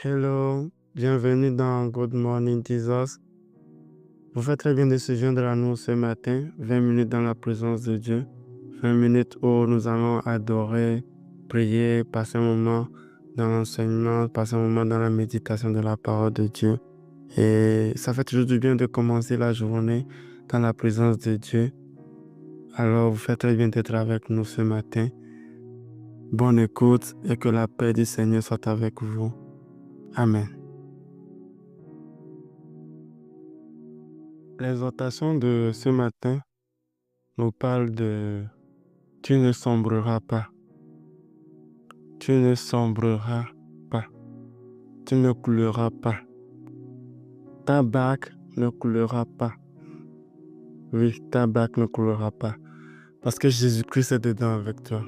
Hello, bienvenue dans Good Morning Jesus. Vous faites très bien de se joindre à nous ce matin, 20 minutes dans la présence de Dieu, 20 minutes où nous allons adorer, prier, passer un moment dans l'enseignement, passer un moment dans la méditation de la parole de Dieu. Et ça fait toujours du bien de commencer la journée dans la présence de Dieu. Alors, vous faites très bien d'être avec nous ce matin. Bonne écoute et que la paix du Seigneur soit avec vous. Amen. L'exhortation de ce matin nous parle de tu ne sombreras pas, tu ne sombreras pas, tu ne couleras pas, ta barque ne coulera pas. Oui, ta barque ne coulera pas, parce que Jésus-Christ est dedans avec toi,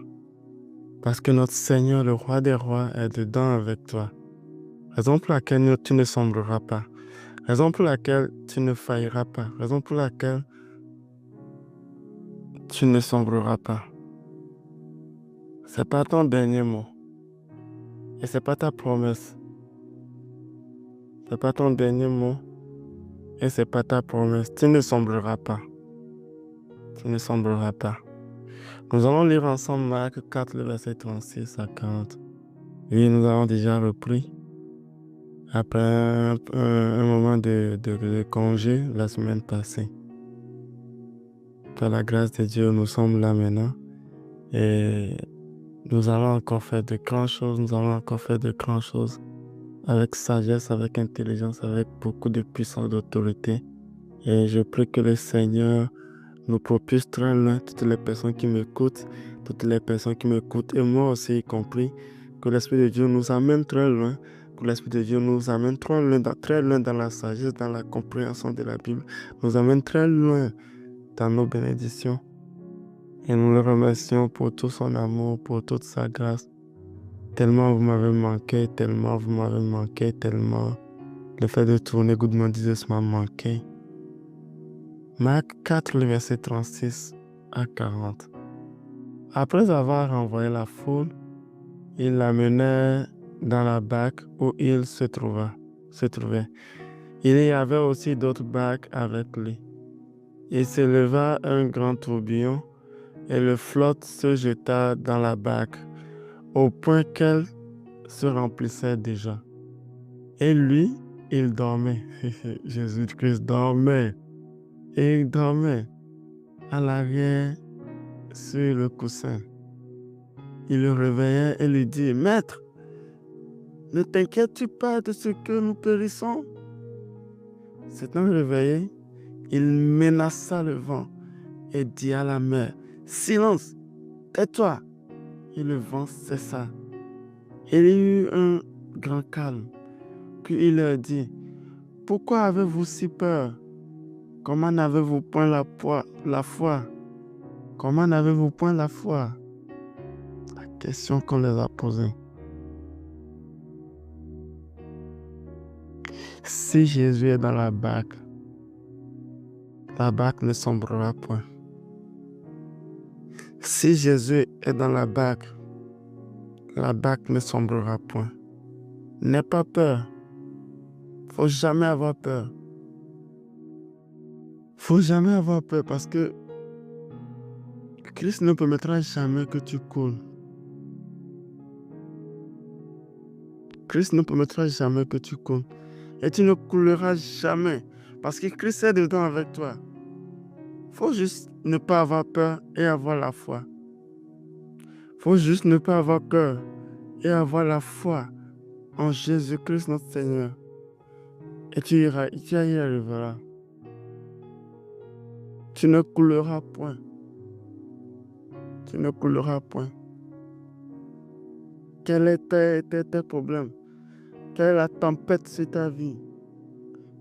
parce que notre Seigneur, le roi des rois, est dedans avec toi. Raison pour laquelle tu ne sombreras pas, raison pour laquelle tu ne failliras pas, raison pour laquelle tu ne sombreras pas. C'est pas ton dernier mot. Et c'est pas ta promesse. C'est pas ton dernier mot. Et c'est pas ta promesse. Tu ne sombreras pas. Tu ne sombreras pas. Nous allons lire ensemble Marc 4, le verset 36 à 40. Oui, nous avons déjà repris. Après un moment de congé la semaine passée. Par la grâce de Dieu, nous sommes là maintenant. Et nous allons encore faire de grandes choses. Nous allons encore faire de grandes choses. Avec sagesse, avec intelligence, avec beaucoup de puissance, d'autorité. Et je prie que le Seigneur nous propulse très loin, toutes les personnes qui m'écoutent, et moi aussi y compris, que l'Esprit de Dieu nous amène très loin, que l'Esprit de Dieu nous amène très loin dans la sagesse, dans la compréhension de la Bible, nous amène très loin dans nos bénédictions. Et nous le remercions pour tout son amour, pour toute sa grâce. Tellement vous m'avez manqué, tellement vous m'avez manqué, tellement le fait de tourner Good Morning Jesus m'a manqué. Marc 4, le verset 36 à 40. Après avoir renvoyé la foule, il l'amenait dans la barque où il se trouvait. Il y avait aussi d'autres barques avec lui. Il s'éleva un grand tourbillon et le flotte se jeta dans la barque au point qu'elle se remplissait déjà. Et lui, il dormait. Jésus-Christ dormait. Et il dormait à l'arrière sur le coussin. Il le réveillait et lui dit, « Maître, ne t'inquiètes-tu pas de ce que nous périssons ?» S'étant réveillé, il menaça le vent et dit à la mer, « Silence, tais-toi !» Et le vent cessa. Il y eut un grand calme. Puis il leur dit, « Pourquoi avez-vous si peur? Comment n'avez-vous point la foi? Comment n'avez-vous point la foi ?» La question qu'on les a posée. Si Jésus est dans la barque ne sombrera point. Si Jésus est dans la barque ne sombrera point. N'aie pas peur. Faut jamais avoir peur. Faut jamais avoir peur parce que Christ ne permettra jamais que tu coules. Christ ne permettra jamais que tu coules. Et tu ne couleras jamais parce que Christ est dedans avec toi. Faut juste ne pas avoir peur et avoir la foi. Faut juste ne pas avoir peur et avoir la foi en Jésus-Christ notre Seigneur. Et tu y arriveras. Tu ne couleras point. Tu ne couleras point. Quel est tes problèmes? Quelle est la tempête sur ta vie?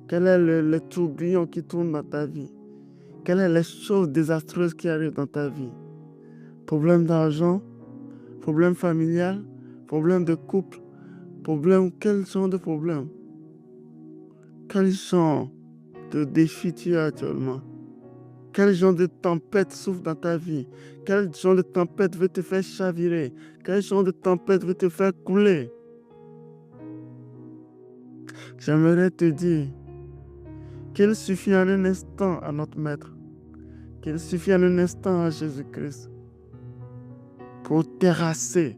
Quel est le tourbillon qui tourne dans ta vie? Quelles sont les choses désastreuses qui arrivent dans ta vie? Problème d'argent? Problème familial? Problème de couple? Quel genre de problème? Quel genre de défi tu as actuellement? Quel genre de tempête souffle dans ta vie? Quel genre de tempête veut te faire chavirer? Quel genre de tempête veut te faire couler? J'aimerais te dire qu'il suffit en un instant à notre Maître, qu'il suffit en un instant à Jésus-Christ pour terrasser,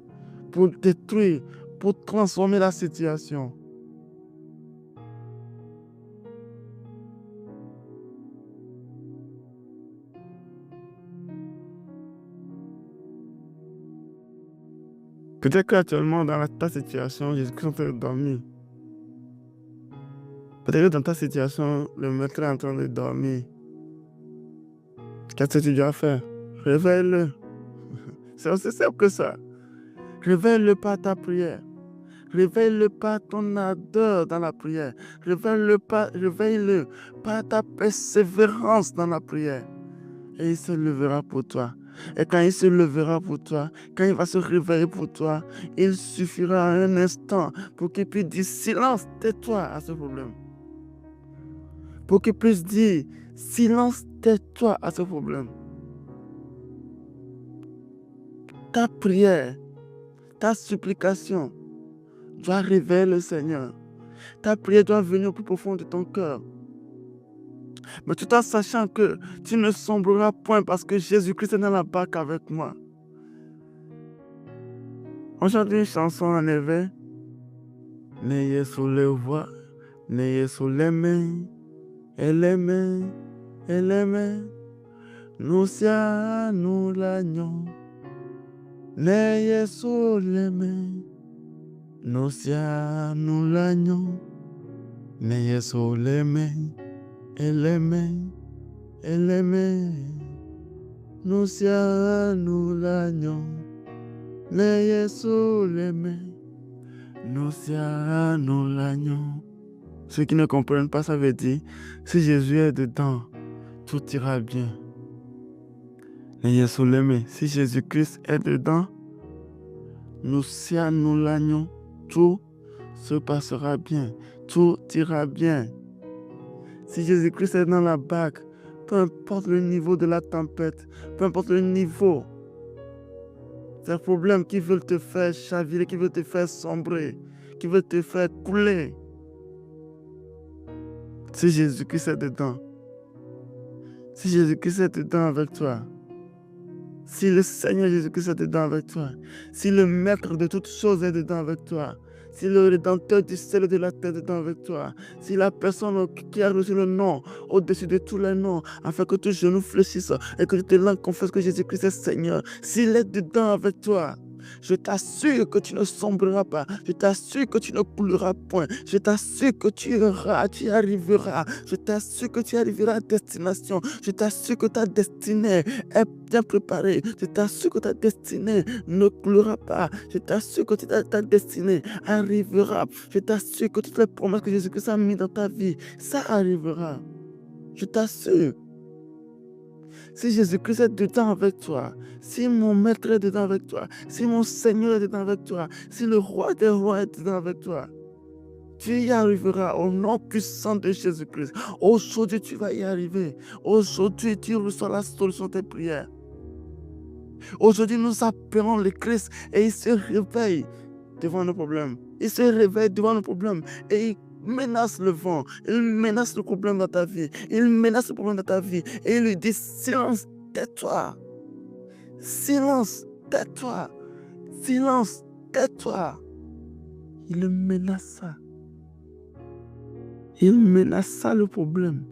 pour détruire, pour transformer la situation. Peut-être qu'actuellement, dans ta situation, Jésus-Christ est en train de dormir. Peut-être que dans ta situation, le Maître est en train de dormir. Qu'est-ce que tu dois faire? Réveille-le. C'est aussi simple que ça. Réveille-le par ta prière. Réveille-le par ton ardeur dans la prière. Réveille-le par ta persévérance dans la prière. Et il se levera pour toi. Et quand il se levera pour toi, quand il va se réveiller pour toi, il suffira un instant pour qu'il puisse dire silence, tais-toi à ce problème. Pour qu'il puisse dire silence, tais-toi à ce problème. Ta prière, ta supplication doit réveiller le Seigneur. Ta prière doit venir au plus profond de ton cœur. Mais tout en sachant que tu ne sombreras point parce que Jésus-Christ est dans la barque avec moi. On chante une chanson en éveil. N'ayez sous les voix, n'ayez sous les mains, et les mains, nous sia, nous l'agneau. N'ayez sous les mains, nous sia, nous l'agneau. N'ayez sous les mains, et les mains, nous sia, nous l'agneau. N'ayez sous les mains, nous sia, nous l'agneau. Ceux qui ne comprennent pas, ça veut dire, si Jésus est dedans, tout ira bien. N'ayez sous les mains, si Jésus-Christ est dedans, nous sia, nous l'agneau, tout se passera bien, tout ira bien. Si Jésus-Christ est dans la barque, peu importe le niveau de la tempête, peu importe le niveau, ces problèmes qui veulent te faire chavirer, qui veulent te faire sombrer, qui veulent te faire couler. Si Jésus-Christ est dedans, si Jésus-Christ est dedans avec toi, si le Seigneur Jésus-Christ est dedans avec toi, si le Maître de toutes choses est dedans avec toi, si le Rédempteur du ciel et de la terre est dedans avec toi, si la personne qui a reçu le nom au-dessus de tous les noms, afin que tous genou fléchisse et que tes langues confessent que Jésus-Christ est Seigneur, s'il est dedans avec toi, je t'assure que tu ne sombreras pas. Je t'assure que tu ne couleras point. Je t'assure que tu iras, tu y arriveras. Je t'assure que tu arriveras à destination. Je t'assure que ta destinée est bien préparée. Je t'assure que ta destinée ne coulera pas. Je t'assure que ta destinée arrivera. Je t'assure que toutes les promesses que Jésus-Christ a mises dans ta vie, ça arrivera. Je t'assure. Si Jésus-Christ est dedans avec toi, si mon Maître est dedans avec toi, si mon Seigneur est dedans avec toi, si le Roi des Rois est dedans avec toi, tu y arriveras au nom puissant de Jésus-Christ. Aujourd'hui, tu vas y arriver. Aujourd'hui, tu reçois la solution de tes prières. Aujourd'hui, nous appelons le Christ et il se réveille devant nos problèmes. Il se réveille devant nos problèmes et il menace le vent, il menace le problème dans ta vie, il menace le problème dans ta vie et il lui dit silence, tais-toi, silence, tais-toi, silence, tais-toi. Il menace ça. Il menace ça le problème.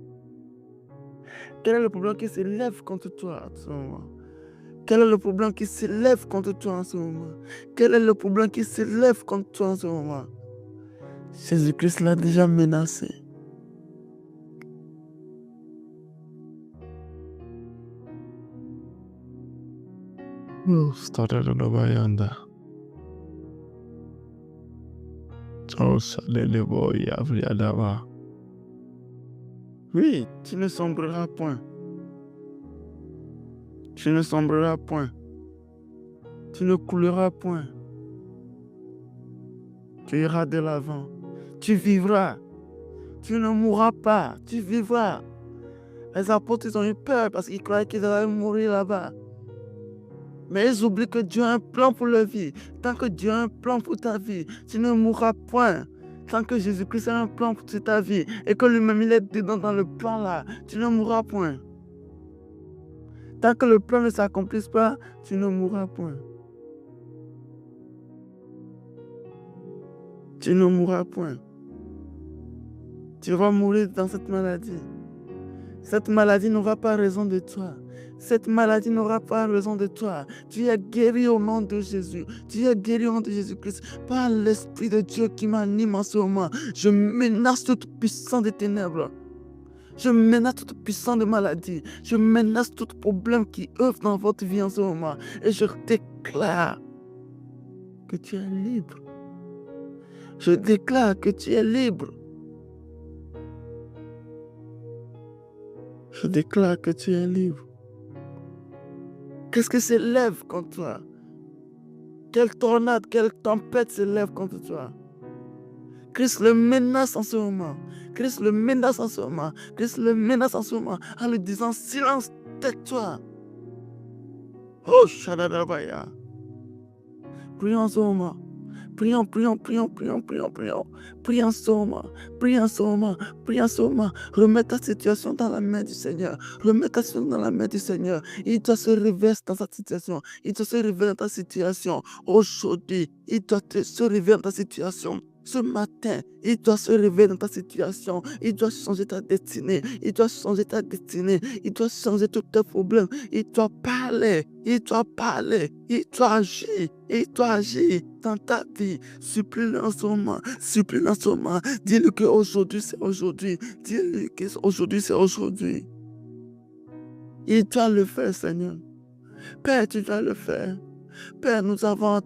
Quel est le problème qui s'élève contre toi à ce moment? Quel est le problème qui s'élève contre toi en ce moment? Quel est le problème qui s'élève contre toi en ce moment? Jésus-Christ l'a déjà menacé. Oui, tu ne sombreras point. Tu ne sombreras point. Tu ne couleras point. Tu iras de l'avant. Tu vivras. Tu ne mourras pas. Tu vivras. Les apôtres, ils ont eu peur parce qu'ils croyaient qu'ils allaient mourir là-bas. Mais ils oublient que Dieu a un plan pour leur vie. Tant que Dieu a un plan pour ta vie, tu ne mourras point. Tant que Jésus-Christ a un plan pour ta vie et que lui-même il est dedans dans le plan là, tu ne mourras point. Tant que le plan ne s'accomplisse pas, tu ne mourras point. Tu ne mourras point. Tu vas mourir dans cette maladie. Cette maladie n'aura pas raison de toi. Cette maladie n'aura pas raison de toi. Tu es guéri au nom de Jésus. Tu es guéri au nom de Jésus-Christ par l'Esprit de Dieu qui m'anime en ce moment. Je menace toute puissance des ténèbres. Je menace toute puissance de maladie. Je menace tout problème qui œuvre dans votre vie en ce moment. Et je déclare que tu es libre. Je déclare que tu es libre. Je déclare que tu es libre. Qu'est-ce qui s'élève contre toi? Quelle tornade, quelle tempête s'élève contre toi? Christ le menace en ce moment. Christ le menace en ce moment. Christ le menace en ce moment en lui disant silence, tais-toi. Oh, Shadadabaya. Prions en ce moment. Prions. Prions en ce moment. Prions en ce moment. Prions en ce moment. Remets ta situation dans la main du Seigneur. Remets ta situation dans la main du Seigneur. Il doit se réveiller dans cette situation. Il doit se réveiller dans ta situation. Aujourd'hui, il doit se réveiller dans ta situation. Ce matin, il doit se réveiller dans ta situation. Il doit changer ta destinée. Il doit changer ta destinée. Il doit changer tous tes problèmes. Il doit parler. Il doit parler. Il doit agir. Il doit agir dans ta vie. Supplie-le en ce moment. Supplie-le en ce moment. Dis-lui qu'aujourd'hui, c'est aujourd'hui. Dis-lui qu'aujourd'hui, c'est aujourd'hui. Il doit le faire, Seigneur. Père, tu dois le faire. Père, nous t'avons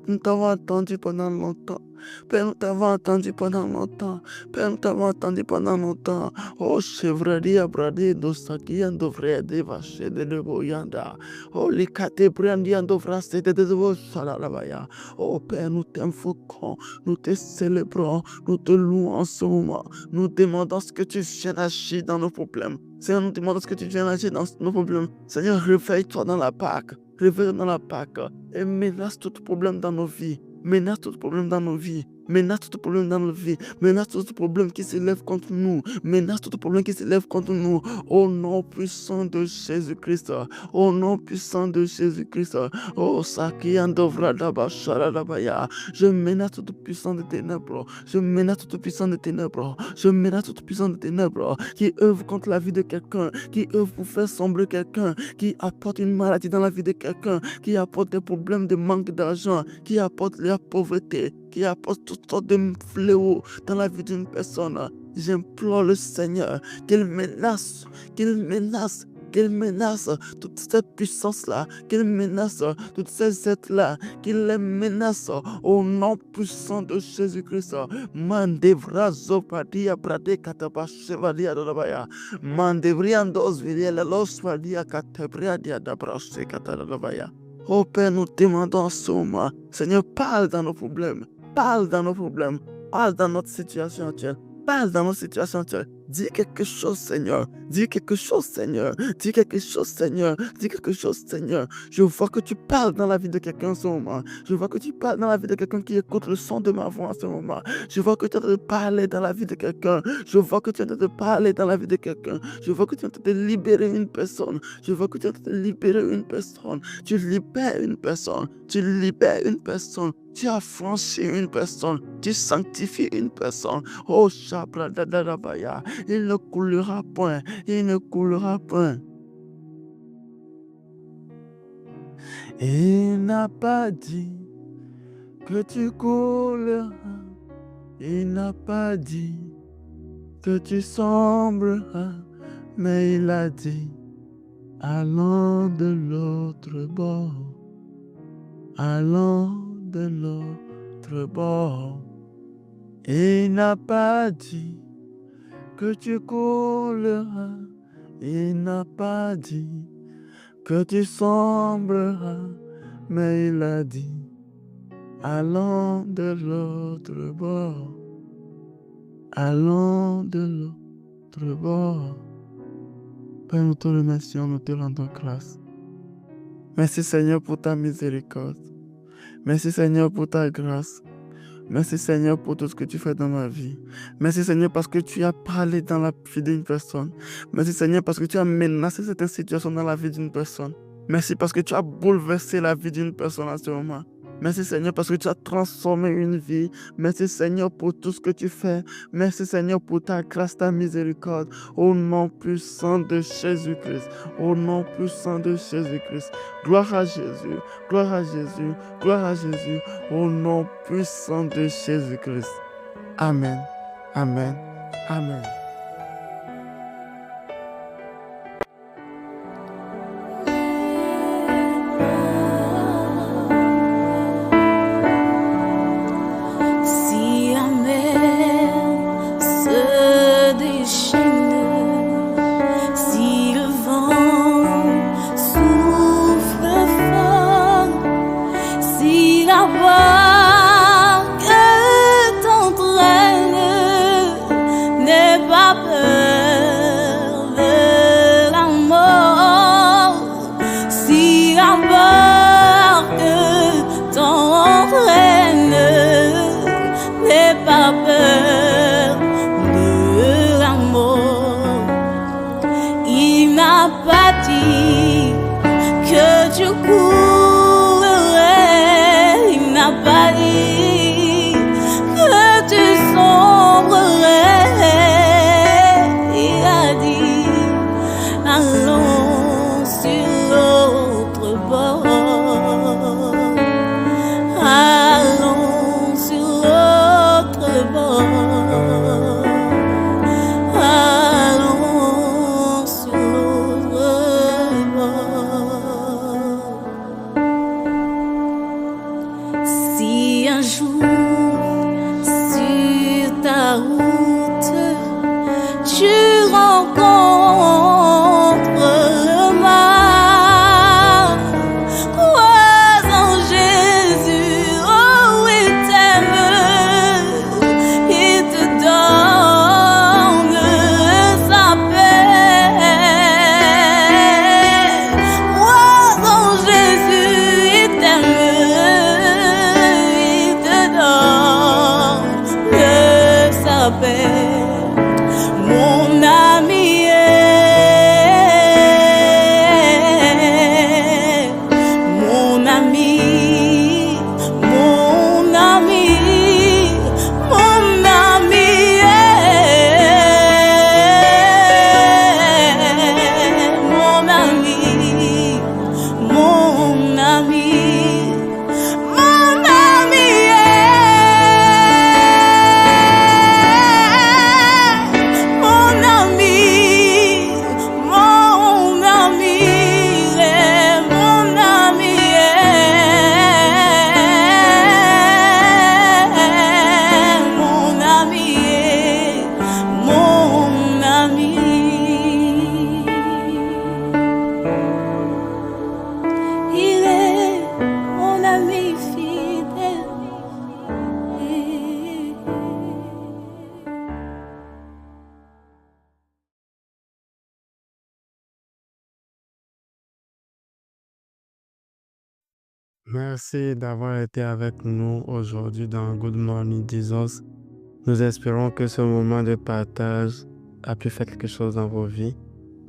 entendu pendant longtemps. Père, nous t'avons entendu pendant longtemps. Père, nous t'avons entendu pendant longtemps. Oh, chevreria brade dosakian dovre de vache de leboyanda. Oh, les kate brandian dovra sede de salalabaya. Oh, Père, nous t'invoquons, nous te célébrons, nous te louons en ce moment. Nous demandons ce que tu viennes agir dans nos problèmes. Seigneur, nous demandons ce que tu viennes agir dans nos problèmes. Seigneur, réveille-toi dans la Pâque. Réveille dans la Pâque et menace tout problème dans nos vies. Menace tout problème dans nos vies. Menace tout problème dans nos vies. Menace tout problème qui s'élève contre nous. Menace tout problème qui s'élève contre nous. Au nom puissant de Jésus-Christ. Au nom puissant de Jésus-Christ. Oh, Sakiandovradabasharadabaya. Je menace toute puissance de ténèbres. Je menace toute puissance de ténèbres. Je menace toute puissance de ténèbres qui œuvre contre la vie de quelqu'un, qui œuvre pour faire sombrer quelqu'un, qui apporte une maladie dans la vie de quelqu'un, qui apporte des problèmes de manque d'argent, qui apporte la pauvreté, qui apporte toutes sortes de fléaux dans la vie d'une personne. J'implore le Seigneur qu'il menace toute cette puissance-là, qu'il menace toutes ces êtres-là, qu'il les menace au nom puissant de Jésus-Christ. Mandevra zopadia brade kataba chevalia dolabaya. Mandevriandos viriela los valia katebriadia dabrase katalabaya. Oh Père, nous demandons en ce moment, Seigneur, parle dans nos problèmes, parle dans notre situation actuelle. Parle dans notre situation actuelle. Dis quelque chose, Seigneur. Dis quelque chose, Seigneur. Dis quelque chose, Seigneur. Dis quelque chose, Seigneur. Je vois que tu parles dans la vie de quelqu'un en ce moment. Je vois que tu parles dans la vie de quelqu'un qui écoute le son de ma voix en ce moment. Je vois que tu es en train de parler dans la vie de quelqu'un. Je vois que tu es en train de parler dans la vie de quelqu'un. Je vois que tu es en train de libérer une personne. Je vois que tu es en train de libérer une personne. Tu libères une personne. Tu libères une personne. Tu affranchis une personne. Tu sanctifies une personne. Oh, Shabra Dadabaya. Il ne coulera point. Il ne coulera point. Il n'a pas dit que tu couleras. Il n'a pas dit que tu sombreras. Mais il a dit, allons de l'autre bord. Allons de l'autre bord. Il n'a pas dit que tu couleras. Il n'a pas dit que tu sombreras. Mais il a dit, allons de l'autre bord. Allons de l'autre bord. Père, nous te remercions, nous te rendons grâce. Merci Seigneur pour ta miséricorde. Merci Seigneur pour ta grâce. Merci Seigneur pour tout ce que tu fais dans ma vie. Merci Seigneur parce que tu as parlé dans la vie d'une personne. Merci Seigneur parce que tu as menacé cette situation dans la vie d'une personne. Merci parce que tu as bouleversé la vie d'une personne à ce moment. Merci Seigneur parce que tu as transformé une vie. Merci Seigneur pour tout ce que tu fais. Merci Seigneur pour ta grâce, ta miséricorde. Au nom puissant de Jésus-Christ. Au nom puissant de Jésus-Christ. Gloire à Jésus. Gloire à Jésus. Gloire à Jésus. Au nom puissant de Jésus-Christ. Amen. Amen. Amen. Si la mer se déchaîne, si le vent souffle fort, si la barque t'entraîne, n'aie pas peur de la mort. Si la barque t'entraîne, n'aie pas peur de la mort. Il n'a pas dit que tu courrais, il n'a pas dit que tu sombrerais. Il a dit allons sur l'autre bord, allons sur l'autre bord, allons sur l'autre bord. Si un jour sur ta route tu rencontres le mal, crois en Jésus, oh il t'aime, il te donne sa paix. Crois en Jésus, il t'aime, il te donne sa paix. Mon ami est, mon ami, mon ami, mon ami est, mon ami, mon ami, mon ami mon ami, mon ami, mon ami, mon ami, mon ami. Il est mon ami fidèle. Merci d'avoir été avec nous aujourd'hui dans Good Morning Jesus. Nous espérons que ce moment de partage a pu faire quelque chose dans vos vies,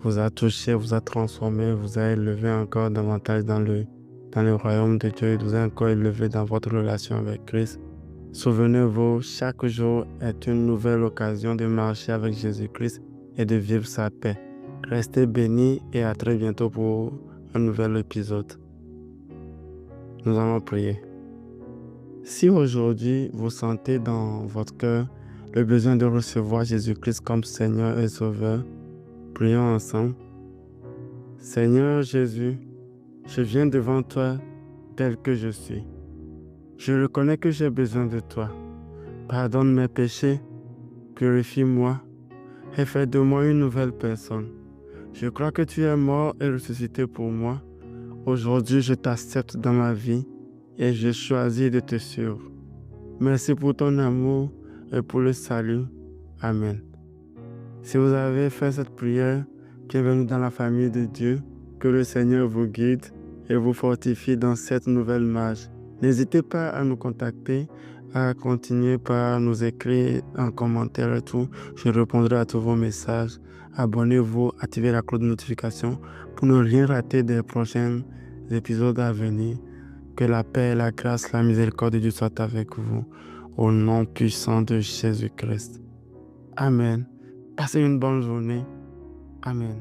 vous a touché, vous a transformé, vous a élevé encore davantage dans le royaume de Dieu et vous a encore élevé dans votre relation avec Christ. Souvenez-vous, chaque jour est une nouvelle occasion de marcher avec Jésus-Christ et de vivre sa paix. Restez bénis et à très bientôt pour un nouvel épisode. Nous allons prier. Si aujourd'hui vous sentez dans votre cœur le besoin de recevoir Jésus-Christ comme Seigneur et Sauveur, prions ensemble. Seigneur Jésus, je viens devant toi tel que je suis. Je reconnais que j'ai besoin de toi. Pardonne mes péchés, purifie-moi et fais de moi une nouvelle personne. Je crois que tu es mort et ressuscité pour moi. Aujourd'hui, je t'accepte dans ma vie et je choisis de te suivre. Merci pour ton amour et pour le salut. Amen. Si vous avez fait cette prière, bienvenue dans la famille de Dieu. Que le Seigneur vous guide et vous fortifie dans cette nouvelle marche. N'hésitez pas à nous contacter à continuer par nous écrire en commentaire et tout. Je répondrai à tous vos messages. Abonnez-vous, activez la cloche de notification pour ne rien rater des prochains épisodes à venir. Que la paix, la grâce, la miséricorde de Dieu soient avec vous. Au nom puissant de Jésus-Christ. Amen. Passez une bonne journée. Amen.